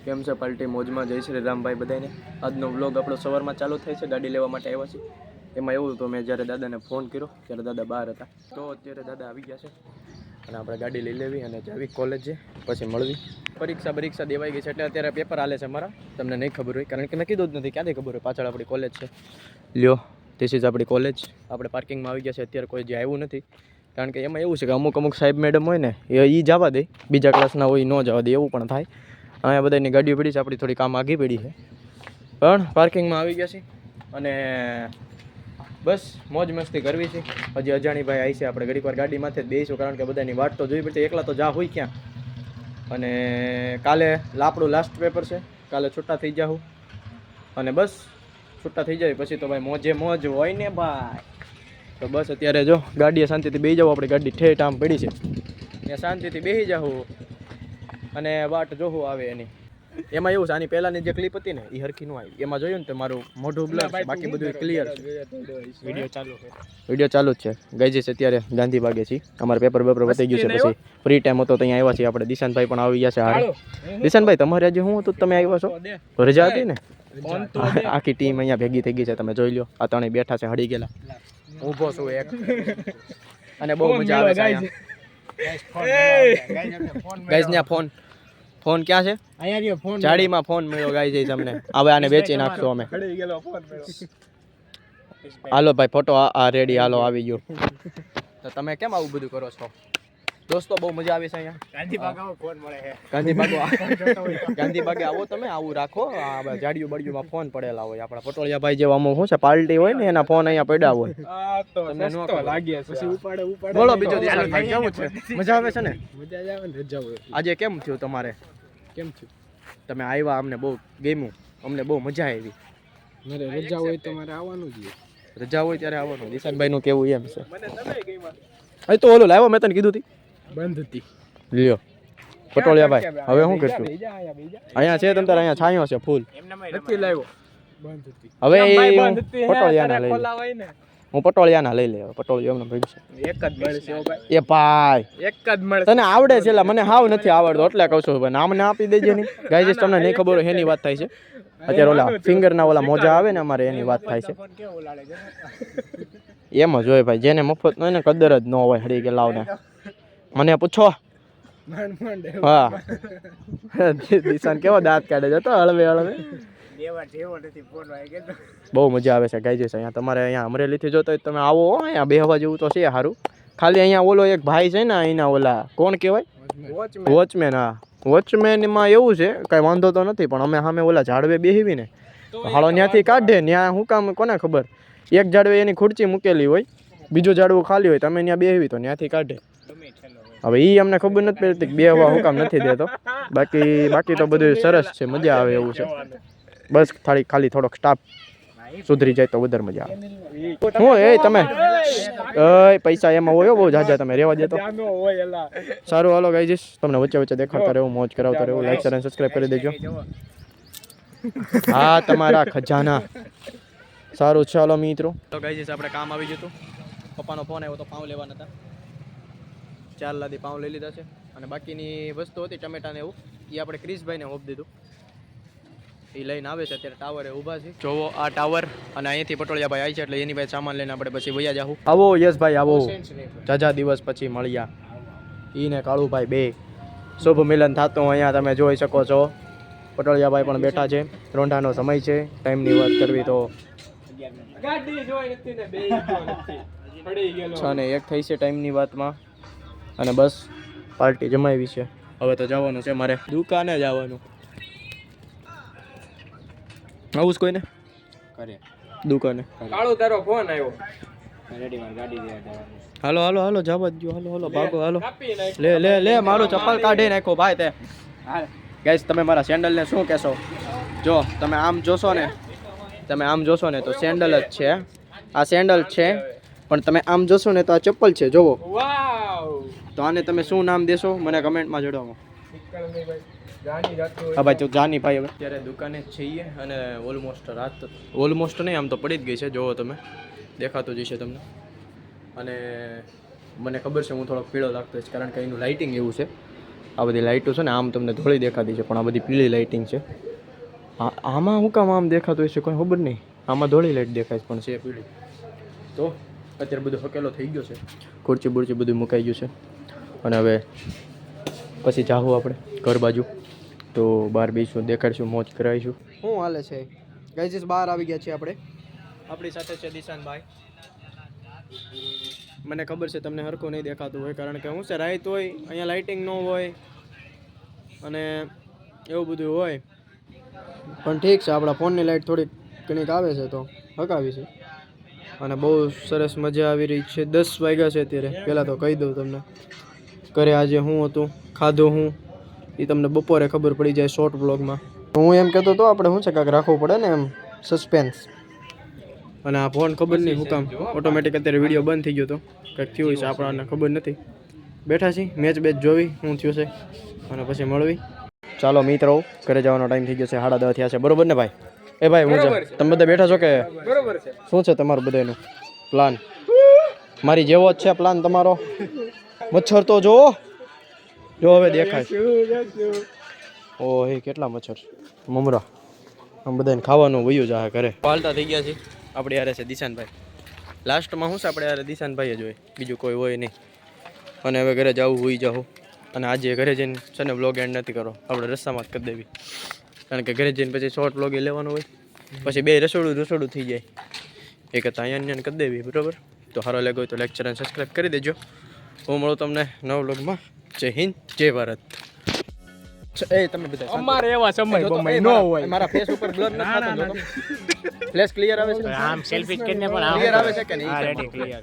કેમ છે પાર્ટી મોજમાં? જય શ્રી રામ ભાઈ બધાને. આજનો વ્લોગ આપણો સવારમાં ચાલુ થાય છે, ગાડી લેવા માટે આવ્યા છે. એમાં એવું તો મેં જ્યારે દાદાને ફોન કર્યો ત્યારે દાદા બહાર હતા, તો અત્યારે દાદા આવી ગયા છે અને આપણે ગાડી લઈ લેવી અને જાવી કોલેજે, પછી મળવી. પરીક્ષા દેવાઈ ગઈ છે એટલે અત્યારે પેપર હાલે છે મારા. તમને નહીં ખબર હોય કારણ કે મેં કીધું જ નથી, ક્યાંથી ખબર હોય? પાછળ આપણી કોલેજ છે. લ્યો, ધીસ ઇઝ આપણી કોલેજ. આપણે પાર્કિંગમાં આવી ગયા છે. અત્યારે કોઈ જે આવ્યું નથી કારણ કે એમાં એવું છે કે અમુક સાહેબ મેડમ હોય ને એ જવા દે, બીજા ક્લાસના હોય ન જવા દે, એવું પણ થાય. અહીંયા બધાની ગાડીઓ પડી છે, આપણી થોડી કામ આગી પડી છે, પણ પાર્કિંગમાં આવી ગયા છે અને બસ મોજ મસ્તી કરવી છે. હજી અજાણી ભાઈ આવી છે, આપણે ઘડીક વાર ગાડીમાંથી જ બેસીશું કારણ કે બધાની વાટ તો જોઈ પડશે, એકલા તો જા હોય ક્યાં. અને કાલે આપણું લાસ્ટ પેપર છે, કાલે છૂટા થઈ જાઉં અને બસ છૂટા થઈ જાય પછી તો ભાઈ મોજે મોજ હોય ને ભાઈ. તો બસ અત્યારે જો ગાડીએ શાંતિથી બેસી જાવ, આપણી ગાડી ઠેઠ આમ પડી છે, ત્યાં શાંતિથી બેસી જાઉં અને વાટ જોવું આવે એની. એમાં એવું છે, આની પહેલાંની જે ક્લિપ હતી ને એ હરખી ન આવી. એમાં જોયું ને તો મારું મોઢું બ્લર છે, બાકી બધું ક્લિયર છે. વિડીયો ચાલુ જ છે ગાઈઝ. અત્યારે ગાંધી ભાગે છીએ, અમારે પેપર પતી ગયું છે, પછી ફ્રી ટાઈમ હતો તો અહીંયા આવ્યા છીએ આપણે. દિશાનભાઈ પણ આવી ગયા છે હારે. દિશાનભાઈ તમારે આજે શું હતું? તમે આવ્યા છો? રજા હતી ને? આખી ટીમ અહીંયા ભેગી થઈ ગઈ છે, તમે જોઈ લો. આ ત્રણેય બેઠા છે, હળી ગયેલા. ઊભો છું એક અને બહુ મજા આવે છે અહીંયા. ગાઈઝ ને ફોન ક્યાં છે? અહીંયા ફોન જાડીમાં ફોન મળ્યો ગાઈઝ તમને. હવે આને વેચી નાખશો અમે. હાલો ભાઈ ફોટો આ રેડી, હાલો આવી ગયો. તો તમે કેમ આવું બધું કરો છો દોસ્તો? બહુ મજા આવે છે અહીંયા. ગાંધીબાગે આવો તમે, આવું રાખો. આ જાડિયું બડિયુંમાં ફોન પડેલા હોય. આપણા પટોળિયા ભાઈ જેવા અમુક શું છે પાર્ટી હોય ને એના ફોન અહીંયા પડ્યા હોય. બોલો બીજો દિશાન ભાઈ કેવું છે? મજા આવે છે ને? આજે કેમ થયું તમારે? કેમ થયું? તમે આવ્યા, અમને બહુ ગમ્યું, અમને બહુ મજા આવી. રજા હોય તો મારે આવવાનું જ. રજા હોય ત્યારે આવવાનું. દિશાનભાઈ નું કેવું એમ છે. અહીં તો ઓલું લાવ્યો, મેં તને કીધું હતી બંધ હતી. લ્યો પટોળિયા ભાઈ, હવે શું કરશું? અહીંયા છે તમ તારે, અહીંયા છાંયો છે ફૂલ. નથી લાવ્યો, બંધ હતી. હવે પટોળિયાના લઈ લે. હું પટોળિયાના લઈ લે. પટોળિયો એમને ભેગું છે. એક જ મળશે ભાઈ. એ ભાઈ એક જ મળશે. તને આવડે છે? મને હાવ નથી આવડતો એટલે કહું છું ભાઈ. નામને આપી દેજે નહીં ગાઈઝ. તમને નહીં ખબર હોય એની વાત થાય છે. અત્યારે ઓલા ફિંગરના ઓલા મોજા આવે ને અમારે, એની વાત થાય છે. એમ જ હોય ભાઈ, જેને મફત હોય ને કદર જ ન હોય. હળી કે લાવને મને પૂછો. હા દિશાન કેવો દાંત કાઢે જતો હળવે હળવે. બહુ મજા આવે છે ગાઈઝ. અહીંયા તમારે અહીંયા અમરેલીથી જોતો હોય તમે આવો, અહીંયા બેહવા જેવું તો છે સારું. ખાલી અહીંયા ઓલો એક ભાઈ છે ને અહીંના, ઓલા કોણ કહેવાય? વોચમેન. હા વોચમેનમાં એવું છે, કાંઈ વાંધો તો નથી, પણ અમે સામે ઓલા ઝાડવે બેહીવી ને હાળો ત્યાંથી કાઢે. ત્યાં શું કામ કોને ખબર? એક ઝાડવે એની ખુરચી મૂકેલી હોય, બીજું ઝાડવું ખાલી હોય, તમે ત્યાં બેહવી તો ત્યાંથી કાઢે. હવે એ અમને ખબર નથી પડતી કે બેહવા શું કામ નથી દેતો. બાકી તો બધું સરસ છે, મજા આવે એવું છે. બસ ખાલી થોડોક સ્ટાફ સુધરી જાય તો વધારે મજા આવે. હું એ તમે પૈસા એમાં હોય બહુ જાજા, તમે રહેવા દેતો સારું. હાલો ગાઈઝ, તમને વચ્ચે દેખાડતા રહેવું, મોજ કરાવતા રહેવું. લાઈક શેર અને સબસ્ક્રાઈબ કરી દેજો. હા તમારા ખજાના. સારું ચાલો મિત્રો. તો ગાઈઝ આપણે કામ આવી જતું. પપ્પાનો ફોન આવ્યો તો પાઉં લેવાના હતા. 4 લાદી પાઉં લઈ લીધા છે અને બાકીની વસ્તુ હતી ટમેટા ને એવું, એ આપણે ક્રિશભાઈને હોપ દીધું. એ લઈને આવે છે અત્યારે. ટાવરે ઊભા છે, જોવો આ ટાવર. અને અહીંયાથી પટોળિયા ભાઈ આવી છે એટલે એની ભાઈ સામાન લઈને આપણે પછી વયા જાવું. આવો યસ ભાઈ આવો, જાજા દિવસ પછી મળ્યા. ઈને કાળુભાઈ બે શુભ મિલન થતું અહીંયા તમે જોઈ શકો છો. પટોળિયા ભાઈ પણ બેઠા છે. રોંઢાનો સમય છે. ટાઈમની વાત કરવી તો 6:01 થઈ છે ટાઈમની વાતમાં. અને બસ પાર્ટી જમાવી છે. હવે તો જવાનું છે મારે દુકાને જવાનું. આવું જ કોઈને કરે દુકાને. કાળો તારો ફોન આવ્યો. રેડી માર ગાડી દે. હાલો હાલો હાલો જવા દો. હાલો હાલો ભાગો હાલો. લે મારું ચપ્પલ કાઢી નાખો ભાઈ તે. ગાઈસ તમે મારા સેન્ડલને શું કહેશો? જો તમે આમ જોશો ને તો સેન્ડલ જ છે. આ સેન્ડલ છે, પણ તમે આમ જોશો ને તો આ ચપ્પલ છે. જોવો તો આને તમે શું નામ દેશો મને કમેન્ટમાં જણાવો. હા ભાઈ તો જાની ભાઈ. હવે અત્યારે દુકાને જ છીએ અને ઓલમોસ્ટ નહીં, આમ તો પડી જ ગઈ છે. જોવો તમે, દેખાતું જ છે તમને. અને મને ખબર છે હું થોડોક પીળો લાગતો છે કારણ કે એનું લાઇટિંગ એવું છે. આ બધી લાઇટો છે ને આમ તમને ધોળી દેખાતી છે પણ આ બધી પીળી લાઇટિંગ છે. આમાં હું કામ આમ દેખાતું હશે કોઈ ખબર નહીં. આમાં ધોળી લાઇટ દેખાય છે પણ છે પીળી. તો અત્યારે બધું હકેલો થઈ ગયો છે, ખુરચી બુરચી બધું મુકાઈ ગયું છે અને હવે પછી જાહું આપણે ઘર બાજુ. તો બહાર બેસીશું, દેખાડીશું, મોજ કરાવીશું. શું હાલે છે ગાઈઝ? બહાર આવી ગયા છીએ આપણે. આપણી સાથે છે દિશાનભાઈ. મને ખબર છે તમને હરખું નહીં દેખાતું હોય કારણ કે હું છે રાત હોય, અહીંયા લાઇટિંગ ન હોય અને એવું બધું હોય. પણ ઠીક છે, આપણા ફોનની લાઇટ થોડીક ઘણીક આવે છે તો હકાવી છે અને બહુ સરસ મજા આવી રહી છે. 10 વાગ્યા છે અત્યારે. પહેલાં તો કહી દઉં તમને ઘરે આજે શું હતું, ખાધું હું એ તમને બપોરે ખબર પડી જાય શોર્ટ બ્લોગમાં. હું એમ કહેતો હતો આપણે શું છે કાંઈક રાખવું પડે ને એમ સસ્પેન્સ. અને આ ફોન ખબર નહીં શું કામ ઓટોમેટિક અત્યારે વિડીયો બંધ થઈ ગયો હતો. કંઈક થયું હોય છે આપણને ખબર નથી. બેઠા છીએ મેચ બેચ જોવી શું થયું છે અને પછી મળવી. ચાલો મિત્રો, ઘરે જવાનો ટાઈમ થઈ ગયો છે. 10:30 થયા છે. બરોબર ને ભાઈ? એ ભાઈ હું તમે બધા બેઠા છો કે બરોબર છે? શું છે તમારું બધાનું પ્લાન? મારી જેવો જ છે પ્લાન તમારો. મચ્છર તો જો હવે દેખાય. ઓહ એ કેટલા મચ્છર. મમરા આમ બધાને ખાવાનું વયું જાય ઘરે. પાલતા થઈ ગયા છે. આપણે યારે છે દિશાનભાઈ. લાસ્ટમાં શું છે આપણે યારે દિશાનભાઈ જ હોય, બીજું કોઈ હોય નહીં. અને હવે ઘરે જવું હોઈ જાઉં. અને આજે ઘરે જઈને છે ને વ્લોગ એન્ડ નથી કરો, આપણે રસ્તામાં જ કરી દેવી. કારણ કે ઘરે જઈને પછી શોર્ટ વ્લોગ લેવાનું હોય, પછી બે રસોડું થઈ જાય. એક હતા અહીંયા કરી દેવી. બરાબર? તો સારો લાગ્યો હોય તો લાઈક ચેનલ સબસ્ક્રાઈબ કરી દેજો. હું મળું તમને નવા વ્લોગમાં. જય હિન્દ, જય ભારત. એ તમે બધા અમારે એવા સમય બમય ન હોય. મારા ફેસ ઉપર બ્લર ન થતો. ફ્લેશ ક્લિયર આવે છે? આમ સેલ્ફી કરીને પણ ક્લિયર આવે છે કે નહીં? Ready clear